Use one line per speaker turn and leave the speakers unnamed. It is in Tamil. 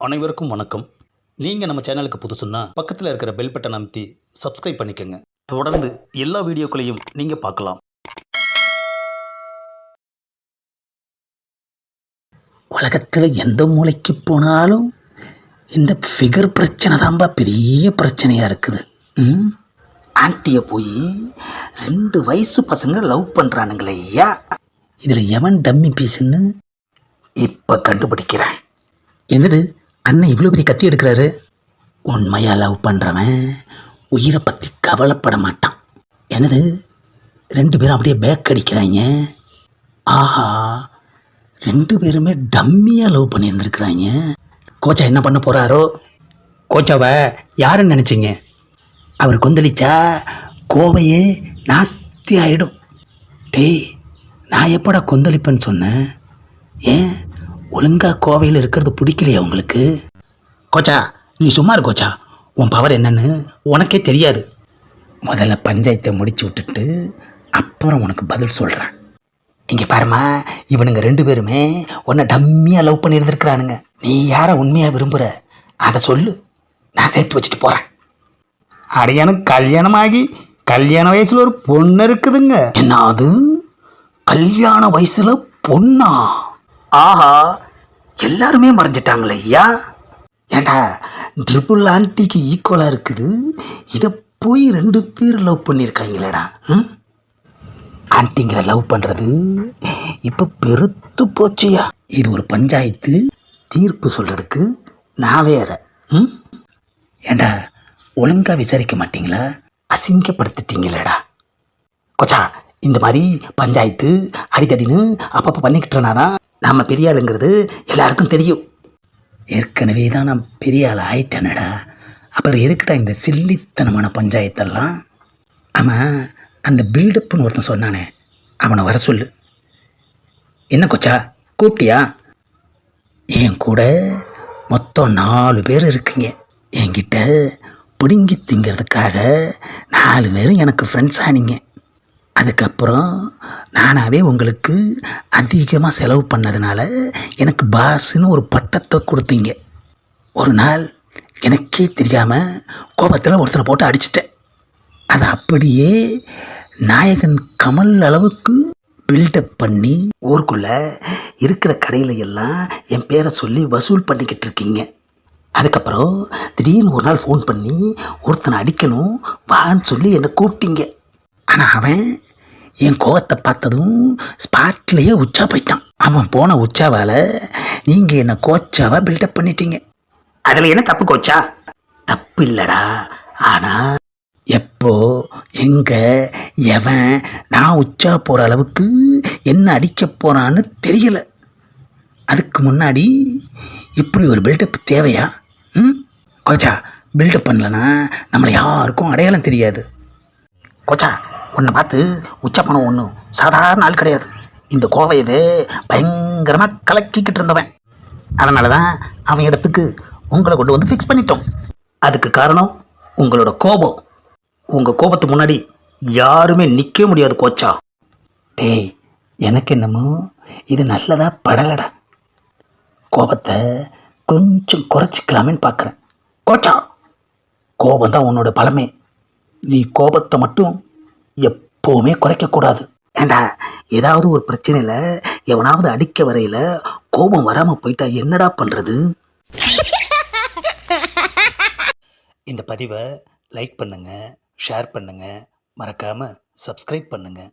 அனைவருக்கும் வணக்கம். நீங்கள் நம்ம சேனலுக்கு புதுசுன்னா பக்கத்தில் இருக்கிற பெல் பட்டன் அமைத்தி சப்ஸ்கிரைப் பண்ணிக்கோங்க. தொடர்ந்து எல்லா வீடியோக்களையும் நீங்கள் பார்க்கலாம்.
உலகத்தில் எந்த மூலைக்கு போனாலும் இந்த ஃபிகர் பிரச்சனை தான்பா பெரிய பிரச்சனையாக இருக்குது. ஆன்ட்டியை போய் 2 வயசு பசங்க லவ் பண்ணுறானுங்களே ஐயா, இதில் எவன் டம்மி பீஸுன்னு இப்போ கண்டுபிடிக்கிறேன். என்னது அண்ணன் இவ்வளோ பெரிய கத்தி எடுக்கிறாரு? உண்மையாக லவ் பண்ணுறவன் உயிரை பற்றி கவலைப்பட மாட்டான். என்னது 2 பேரும் அப்படியே பேக் அடிக்கிறாங்க. ஆஹா, 2 பேருமே டம்மியாக லவ் பண்ணியிருந்துருக்குறாங்க. கோச்சா என்ன பண்ண போகிறாரோ? கோச்சாவை யாருன்னு நினச்சிங்க? அவர் கொந்தளிச்சா கோவையே நாஸ்தி ஆகிடும். டேய், நான் எப்படா கொந்தளிப்பேன்னு சொன்னேன்? ஏன் ஒழுங்காக கோவையில் இருக்கிறது பிடிக்கலையா உங்களுக்கு? கோச்சா நீ சும்மா இரு கோச்சா, உன் பவர் என்னன்னு உனக்கே தெரியாது. முதல்ல பஞ்சாயத்தை முடிச்சு விட்டுட்டு அப்புறம் உனக்கு பதில் சொல்கிறேன். இங்கே பாருமா, இவனுங்க 2 பேருமே உன்னை டம்மியாக லவ் பண்ணி இருந்திருக்கிறானுங்க. நீ யாரை உண்மையாக விரும்புகிற அதை சொல்லு, நான் சேர்த்து வச்சுட்டு போகிறேன்.
அடையானும் கல்யாணமாகி கல்யாண வயசில் ஒரு பொண்ணு இருக்குதுங்க.
என்ன அது, கல்யாண வயசில் பொண்ணா? ஆஹா, எல்லாருமே மறைஞ்சிட்டாங்களே ஐயா. ஏண்டா, ட்ரிபிள் ஆன்ட்டிக்கு ஈக்குவலாக இருக்குது, இதை போய் 2 பேர் லவ் பண்ணியிருக்காங்களேடா. ஆன்ட்டிங்கிற லவ் பண்ணுறது இப்போ பெருத்து போச்சியா. இது ஒரு பஞ்சாயத்து, தீர்ப்பு சொல்கிறதுக்கு நான் வேற. ஏண்டா, ஒழுங்காக விசாரிக்க மாட்டிங்களா? அசிங்கப்படுத்திட்டீங்களேடா. கொச்சா, இந்த மாதிரி பஞ்சாயத்து அடித்தடின்னு அப்பப்போ பண்ணிக்கிட்டு இருந்தாதான் நம்ம பெரிய ஆளுங்கிறது எல்லாருக்கும் தெரியும். ஏற்கனவே தான் நான் பெரிய ஆள் ஆயிட்டேனடா, அப்புறம் எதுக்குடா இந்த சில்லித்தனமான பஞ்சாயத்தெல்லாம்? ஆமாம், அந்த பில்டப்புன்னு ஒருத்தன் சொன்னானே, அவனை வர சொல்லு. என்ன கொச்சா, கூப்பிட்டியா? என் கூட மொத்தம் 4 பேர் இருக்குங்க. என்கிட்ட பிடுங்கி திங்கிறதுக்காக 4 பேரும் எனக்கு ஃப்ரெண்ட்ஸ் ஆனீங்க. அதுக்கப்புறம் நானாகவே உங்களுக்கு அதிகமாக செலவு பண்ணதுனால எனக்கு பாஸ்ன்னு ஒரு பட்டத்தை கொடுத்தீங்க. ஒரு நாள் எனக்கே தெரியாமல் கோபத்தில் ஒருத்தரை போட்டு அடிச்சிட்டேன். அதை அப்படியே நாயகன் கமல் அளவுக்கு பில்டப் பண்ணி ஊருக்குள்ளே இருக்கிற கடையில் எல்லாம் என் பேரை சொல்லி வசூல் பண்ணிக்கிட்டு இருக்கீங்க. அதுக்கப்புறம் திடீர்னு ஒரு நாள் ஃபோன் பண்ணி ஒருத்தனை அடிக்கணும் வான்னு சொல்லி என்னை கூப்பிட்டீங்க. ஆனால் அவன் என் கோவத்தை பார்த்ததும் ஸ்பாட்லேயே உச்சா போயிட்டான். அவன் போன உச்சாவால் நீங்கள் என்னை கோச்சாவாக பில்டப் பண்ணிட்டீங்க. அதில் என்ன தப்பு கோச்சா? தப்பு இல்லைடா, ஆனால் எப்போ எங்கே எவன் நான் உச்சா போகிற அளவுக்கு என்ன அடிக்க போகிறான்னு தெரியல. அதுக்கு முன்னாடி இப்படி ஒரு பில்டப் தேவையா? கோச்சா, பில்டப் பண்ணலன்னா நம்மளை யாருக்கும் அடையாளம் தெரியாது. கோச்சா, உன்னை பார்த்து உச்சா பணம் ஒன்றும் சாதாரண ஆள் கிடையாது. இந்த கோவையவே பயங்கரமாக கலக்கிக்கிட்டு இருந்தவன். அதனால தான் அவன் இடத்துக்கு உங்களை கொண்டு வந்து ஃபிக்ஸ் பண்ணிட்டோம். அதுக்கு காரணம் உங்களோட கோபம். உங்கள் கோபத்துக்கு முன்னாடி யாருமே நிற்க முடியாது கோச்சா. டேய், எனக்கு என்னமோ இது நல்லதா படலடா. கோபத்தை கொஞ்சம் குறைச்சிக்கலாமேன்னு பார்க்குறேன். கோச்சா, கோபம் தான் உன்னோட பலமே. நீ கோபத்தை மட்டும் எப்போவுமே குறைக்கக்கூடாது. ஏண்டா, ஏதாவது ஒரு பிரச்சனையில் எவனாவது அடிக்க வரையில் கோபம் வராமல் போயிட்டா என்னடா பண்ணுறது?
இந்த பதிவை லைக் பண்ணுங்கள், ஷேர் பண்ணுங்கள், மறக்காமல் சப்ஸ்கிரைப் பண்ணுங்கள்.